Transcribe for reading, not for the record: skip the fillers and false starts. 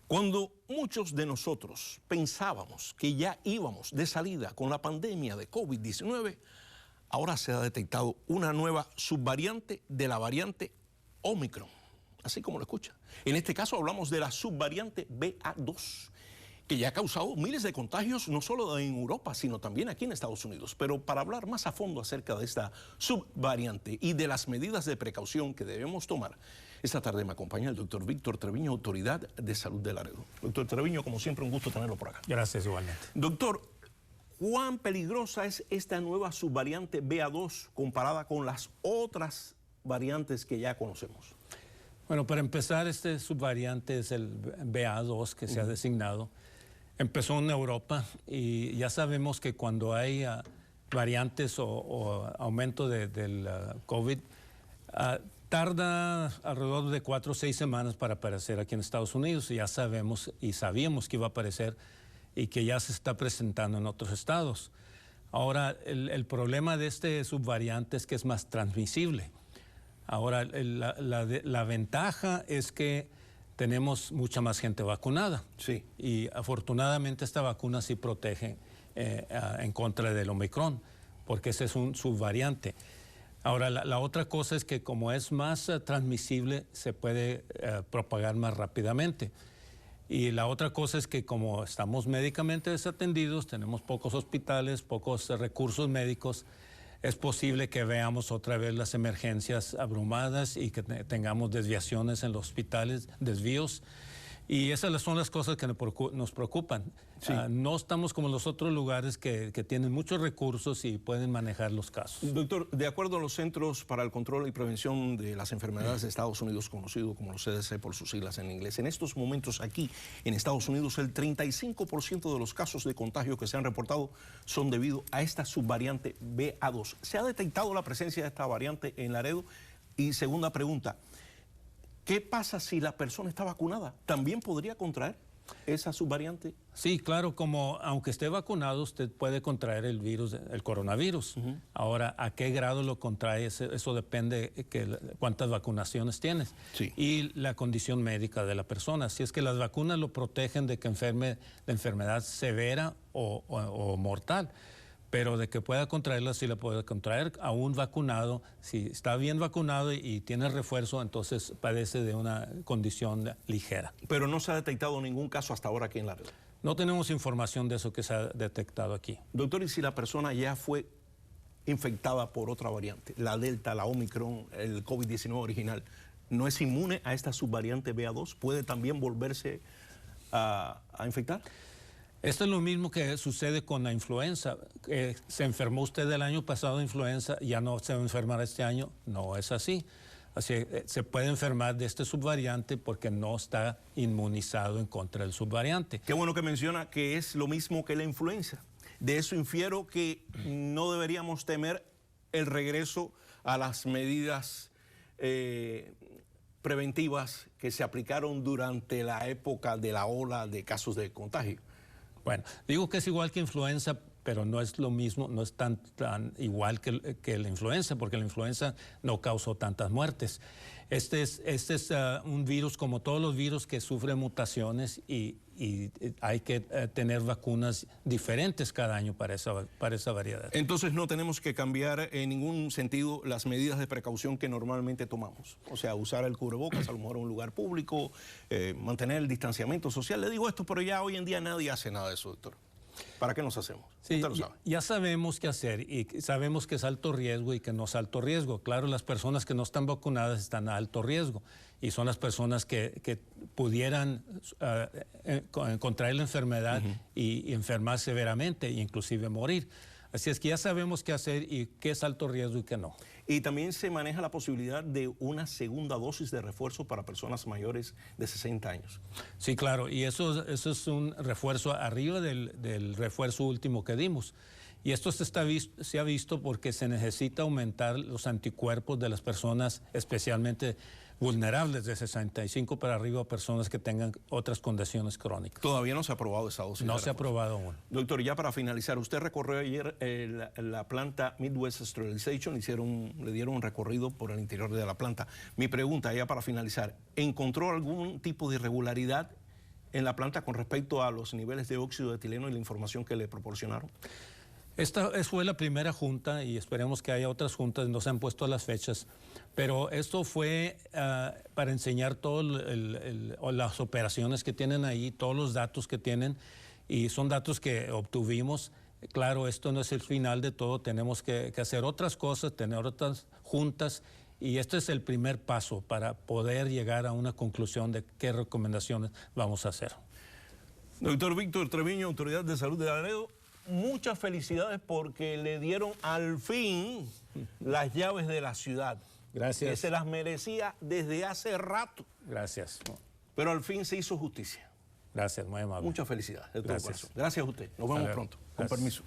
Cuando muchos de nosotros pensábamos que ya íbamos de salida con la pandemia de COVID-19, ahora se ha detectado una nueva subvariante de la variante Omicron, así como lo escucha. En este caso hablamos de la subvariante BA2, que ya ha causado miles de contagios no solo en Europa, sino también aquí en Estados Unidos. Pero para hablar más a fondo acerca de esta subvariante y de las medidas de precaución que debemos tomar, esta tarde me acompaña el doctor Víctor Treviño, Autoridad de Salud de Laredo. Doctor Treviño, como siempre, un gusto tenerlo por acá. Gracias, igualmente. Doctor, ¿cuán peligrosa es esta nueva subvariante BA2 comparada con las otras variantes que ya conocemos? Bueno, para empezar, este subvariante es el BA2 que se ha designado. Empezó en Europa y ya sabemos que cuando hay variantes o aumento del COVID, tarda alrededor de 4 o 6 semanas para aparecer aquí en Estados Unidos. Y ya sabemos y sabíamos que iba a aparecer y que ya se está presentando en otros estados. Ahora, el problema de este subvariante es que es más transmisible. Ahora, la ventaja es que tenemos mucha más gente vacunada. Sí. Y afortunadamente esta vacuna sí protege en contra del Omicron, porque ese es un subvariante. Ahora, la otra cosa es que como es más transmisible, se puede propagar más rápidamente. Y la otra cosa es que como estamos médicamente desatendidos, tenemos pocos hospitales, pocos recursos médicos, es posible que veamos otra vez las emergencias abrumadas y que tengamos desviaciones en los hospitales, desvíos. Y esas son las cosas que nos preocupan. Sí. No estamos como los otros lugares que tienen muchos recursos y pueden manejar los casos. Doctor, de acuerdo a los Centros para el Control y Prevención de las Enfermedades de Estados Unidos, conocido como los CDC por sus siglas en inglés, en estos momentos aquí en Estados Unidos el 35% de los casos de contagio que se han reportado son debido a esta subvariante BA2. ¿Se ha detectado la presencia de esta variante en Laredo? Y segunda pregunta, ¿qué pasa si la persona está vacunada? ¿También podría contraer esa subvariante? Sí, claro, como aunque esté vacunado, usted puede contraer el virus, el coronavirus. Ahora, ¿a qué grado lo contrae? Eso depende de cuántas vacunaciones tienes. Sí. Y la condición médica de la persona. Si es que las vacunas lo protegen de que enferme de enfermedad severa o mortal. Pero de que pueda contraerla, sí la puede contraer. Aún vacunado, si está bien vacunado y tiene refuerzo, entonces padece de una condición ligera. Pero no se ha detectado ningún caso hasta ahora aquí en Laredo. No tenemos información de eso que se ha detectado aquí. Doctor, ¿y si la persona ya fue infectada por otra variante, la Delta, la Omicron, el COVID-19 original, no es inmune a esta subvariante BA2? ¿Puede también volverse a infectar? Esto es lo mismo que sucede con la influenza. ¿Se enfermó usted el año pasado de influenza? ¿Ya no se va a enfermar este año? No es así. Así se puede enfermar de este subvariante porque no está inmunizado en contra del subvariante. Qué bueno que menciona que es lo mismo que la influenza. De eso infiero que no deberíamos temer el regreso a las medidas preventivas que se aplicaron durante la época de la ola de casos de contagio. Bueno, digo que es igual que influenza, pero no es lo mismo, no es tan igual que la influenza, porque la influenza no causó tantas muertes. Este es un virus como todos los virus que sufren mutaciones y hay que tener vacunas diferentes cada año para esa variedad. Entonces no tenemos que cambiar en ningún sentido las medidas de precaución que normalmente tomamos. O sea, usar el cubrebocas a lo mejor en un lugar público, mantener el distanciamiento social. Le digo esto, pero ya hoy en día nadie hace nada de eso, doctor. ¿Para qué nos hacemos? Sí, Usted lo sabe. Ya sabemos qué hacer y sabemos que es alto riesgo y que no es alto riesgo. Claro, las personas que no están vacunadas están a alto riesgo y son las personas que pudieran contraer la enfermedad y enfermar severamente e inclusive morir. Así es que ya sabemos qué hacer y qué es alto riesgo y qué no. Y también se maneja la posibilidad de una segunda dosis de refuerzo para personas mayores de 60 años. Sí, claro, y eso es un refuerzo arriba del refuerzo último que dimos. Y esto se ha visto porque se necesita aumentar los anticuerpos de las personas, especialmente vulnerables de 65 para arriba, personas que tengan otras condiciones crónicas. Todavía no se ha aprobado esa dosis. No se ha aprobado aún. Doctor, ya para finalizar, usted recorrió ayer la planta Midwest Sterilization, le dieron un recorrido por el interior de la planta. Mi pregunta, ya para finalizar, ¿encontró algún tipo de irregularidad en la planta con respecto a los niveles de óxido de etileno y la información que le proporcionaron? Esta fue la primera junta y esperemos que haya otras juntas, no se han puesto las fechas, pero esto fue para enseñar todas las operaciones que tienen ahí, todos los datos que tienen, y son datos que obtuvimos. Claro, esto no es el final de todo, tenemos que hacer otras cosas, tener otras juntas, y este es el primer paso para poder llegar a una conclusión de qué recomendaciones vamos a hacer. Doctor Víctor Treviño, Autoridad de Salud de Laredo, muchas felicidades porque le dieron al fin las llaves de la ciudad. Gracias. Que se las merecía desde hace rato. Gracias. Pero al fin se hizo justicia. Gracias, muy amable. Muchas felicidades de todo Gracias. corazón. Gracias a usted. Nos vemos pronto. Con permiso.